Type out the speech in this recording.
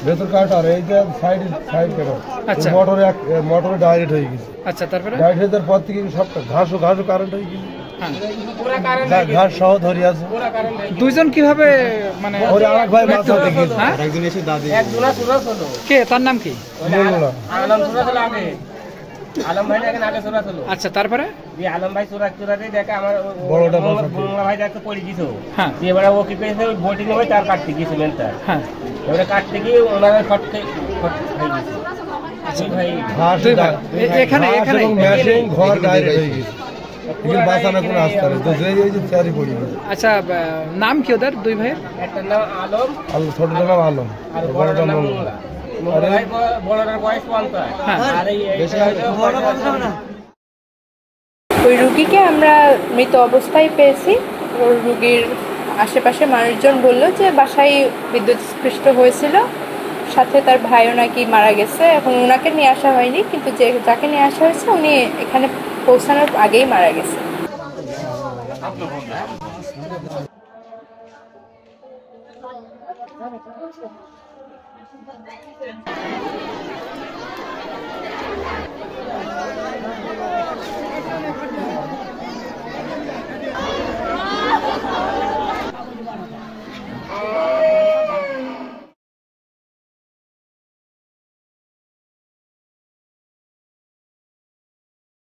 ভেতর কাটার এই যে সাইড কেটে আচ্ছা মোটরে ডাইরেক্ট হয়ে গেছে। আচ্ছা তারপরে ডাইরেক্ট হয়ে যাওয়ার পর থেকে সবটা ঘাসও কারেন্ট হয়ে গেছে। হ্যাঁ ঘাস সহ ধরে আছে। দুইজন কিভাবে মানে ওরে আরেক ভাই মাছ ধরতে গিয়েছে। হ্যাঁ? একজন এসে দাদি কে তার নাম কি? বললো আলম ভাই দেখেন আগে চোরা ছিল। আচ্ছা তারপরে আলম ভাই চোরাতে দেখে আমার বড়টা মোংলা ভাই দেখতে পড়ে গেছে। হ্যাঁ এবারে ও কি করেছে ওই বোটিং এ তার কাটতে গিয়েছে মেনটা। হ্যাঁ এবারে কাটতে গিয়ে ওনারা ফটকে হয়ে গেছে। ভাই ঘাস এখানে এবং মেশিন ঘর ডাইরেক্ট হয়ে গেছে। এগুলো বাঁচানোর কোনো রাস্তা নেই। তো এই যে চারি পড়ে গেছে। আচ্ছা নাম কি ওদের দুই ভাইয়ের? একটা নাম আলম ছোটটার নাম আলম আর বড়টার নাম মোংলা। মোংলা ভাই বড়টার বয়স 50 আর এই ওই রুগীকে আমরা মৃত অবস্থায় পেয়েছি। ওর রুগীর আশেপাশে মানুষজন বলল যে বাসায় বিদ্যুৎস্পৃষ্ট হয়েছিল, সাথে তার ভাইও নাকি মারা গেছে। এখন ওনাকে নিয়ে আসা হয়নি, কিন্তু যাকে নিয়ে আসা হয়েছে উনি এখানে পৌঁছানোর আগেই মারা গেছে।